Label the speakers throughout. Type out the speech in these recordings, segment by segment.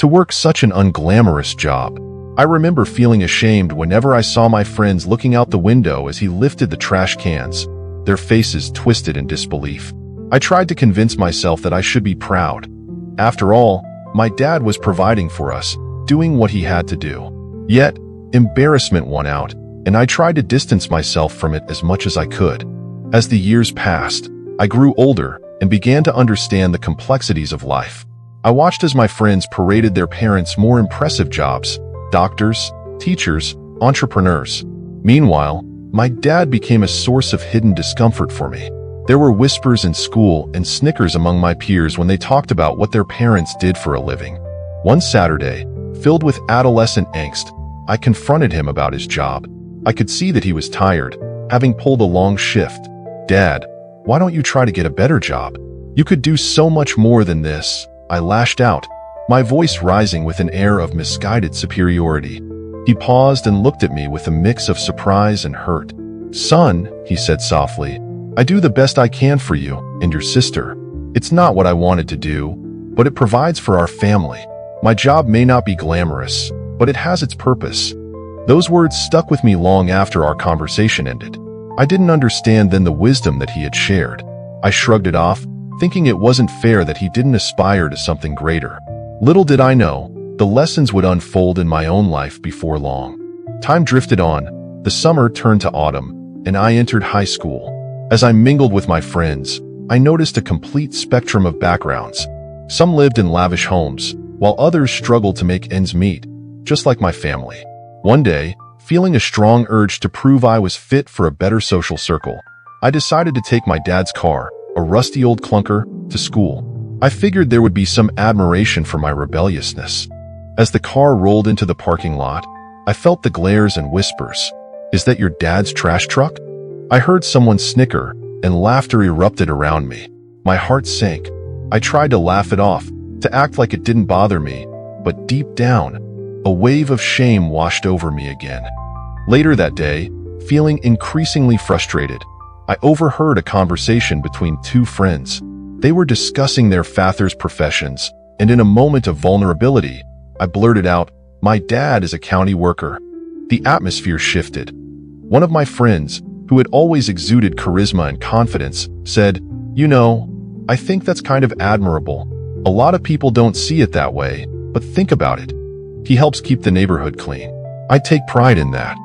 Speaker 1: To work such an unglamorous job. I remember feeling ashamed whenever I saw my friends looking out the window as he lifted the trash cans, their faces twisted in disbelief. I tried to convince myself that I should be proud. After all, my dad was providing for us, doing what he had to do. Yet, embarrassment won out, and I tried to distance myself from it as much as I could. As the years passed, I grew older and began to understand the complexities of life. I watched as my friends paraded their parents' more impressive jobs: doctors, teachers, entrepreneurs. Meanwhile, my dad became a source of hidden discomfort for me. There were whispers in school and snickers among my peers when they talked about what their parents did for a living. One Saturday, filled with adolescent angst, I confronted him about his job. I could see that he was tired, having pulled a long shift. "Dad, why don't you try to get a better job? You could do so much more than this," I lashed out, my voice rising with an air of misguided superiority. He paused and looked at me with a mix of surprise and hurt. "Son," he said softly, "I do the best I can for you and your sister. It's not what I wanted to do, but it provides for our family. My job may not be glamorous, but it has its purpose." Those words stuck with me long after our conversation ended. I didn't understand then the wisdom that he had shared. I shrugged it off, thinking it wasn't fair that he didn't aspire to something greater. Little did I know, the lessons would unfold in my own life before long. Time drifted on, the summer turned to autumn, and I entered high school. As I mingled with my friends, I noticed a complete spectrum of backgrounds. Some lived in lavish homes, while others struggled to make ends meet, just like my family. One day, feeling a strong urge to prove I was fit for a better social circle, I decided to take my dad's car, a rusty old clunker, to school. I figured there would be some admiration for my rebelliousness. As the car rolled into the parking lot, I felt the glares and whispers. "Is that your dad's trash truck?" I heard someone snicker, and laughter erupted around me. My heart sank. I tried to laugh it off, to act like it didn't bother me, but deep down, a wave of shame washed over me again. Later that day, feeling increasingly frustrated, I overheard a conversation between two friends. They were discussing their father's professions, and in a moment of vulnerability, I blurted out, "My dad is a county worker." The atmosphere shifted. One of my friends, who had always exuded charisma and confidence, said, "You know, I think that's kind of admirable. A lot of people don't see it that way, but think about it. He helps keep the neighborhood clean. I take pride in that."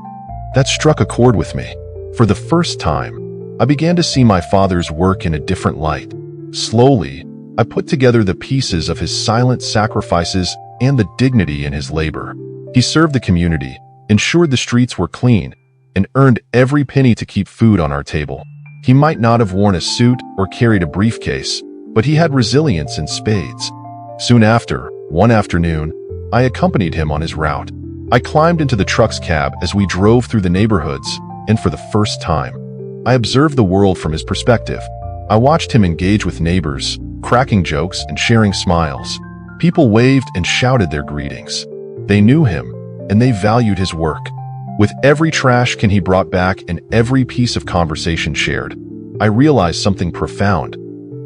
Speaker 1: That struck a chord with me. For the first time, I began to see my father's work in a different light. Slowly, I put together the pieces of his silent sacrifices and the dignity in his labor. He served the community, ensured the streets were clean, and earned every penny to keep food on our table. He might not have worn a suit or carried a briefcase, but he had resilience in spades. Soon after, one afternoon, I accompanied him on his route. I climbed into the truck's cab as we drove through the neighborhoods, and for the first time, I observed the world from his perspective. I watched him engage with neighbors, cracking jokes and sharing smiles. People waved and shouted their greetings. They knew him, and they valued his work. With every trash can he brought back and every piece of conversation shared, I realized something profound.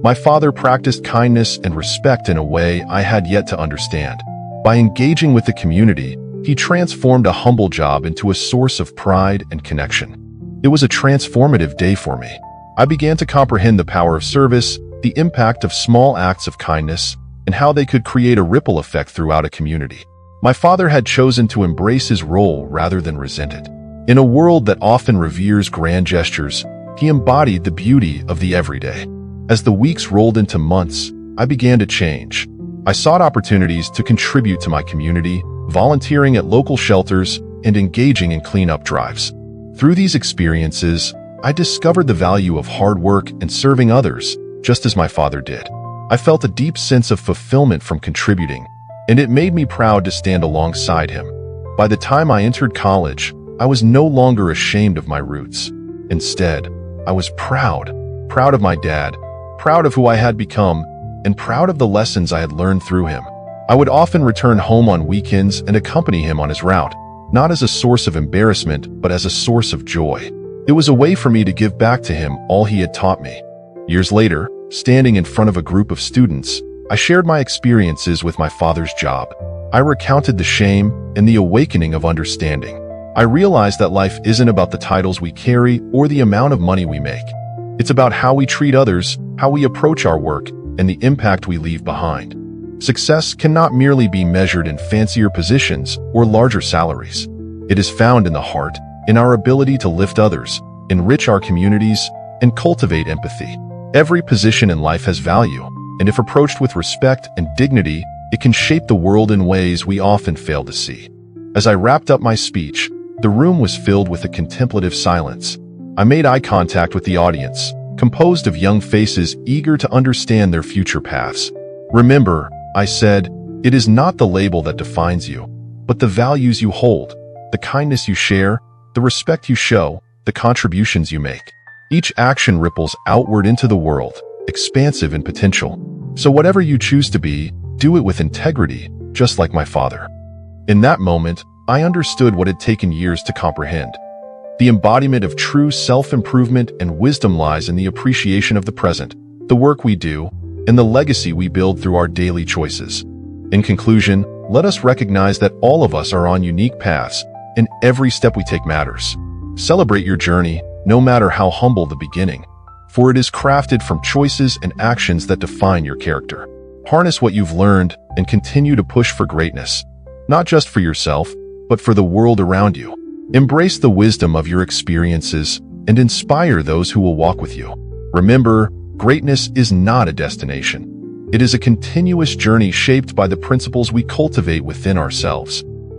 Speaker 1: My father practiced kindness and respect in a way I had yet to understand. By engaging with the community, he transformed a humble job into a source of pride and connection. It was a transformative day for me. I began to comprehend the power of service, the impact of small acts of kindness, and how they could create a ripple effect throughout a community. My father had chosen to embrace his role rather than resent it. In a world that often reveres grand gestures, he embodied the beauty of the everyday. As the weeks rolled into months, I began to change. I sought opportunities to contribute to my community, volunteering at local shelters and engaging in cleanup drives. Through these experiences, I discovered the value of hard work and serving others, just as my father did. I felt a deep sense of fulfillment from contributing, and it made me proud to stand alongside him. By the time I entered college, I was no longer ashamed of my roots. Instead, I was proud of my dad, proud of who I had become, and proud of the lessons I had learned through him. I would often return home on weekends and accompany him on his route, not as a source of embarrassment, but as a source of joy. It was a way for me to give back to him all he had taught me. Years later, standing in front of a group of students, I shared my experiences with my father's job. I recounted the shame and the awakening of understanding. I realized that life isn't about the titles we carry or the amount of money we make. It's about how we treat others, how we approach our work, and the impact we leave behind. Success cannot merely be measured in fancier positions or larger salaries. It is found in the heart, in our ability to lift others, enrich our communities, and cultivate empathy. Every position in life has value, and if approached with respect and dignity, it can shape the world in ways we often fail to see. As I wrapped up my speech, the room was filled with a contemplative silence. I made eye contact with the audience, composed of young faces eager to understand their future paths. "Remember," I said, "it is not the label that defines you, but the values you hold, the kindness you share, the respect you show, the contributions you make. Each action ripples outward into the world, expansive in potential. So whatever you choose to be, do it with integrity, just like my father." In that moment, I understood what had taken years to comprehend. The embodiment of true self-improvement and wisdom lies in the appreciation of the present, the work we do, and the legacy we build through our daily choices. In conclusion, let us recognize that all of us are on unique paths, and every step we take matters. Celebrate your journey, no matter how humble the beginning, for it is crafted from choices and actions that define your character. Harness what you've learned and continue to push for greatness, not just for yourself, but for the world around you. Embrace the wisdom of your experiences and inspire those who will walk with you. Remember, greatness is not a destination. It is a continuous journey shaped by the principles we cultivate within ourselves.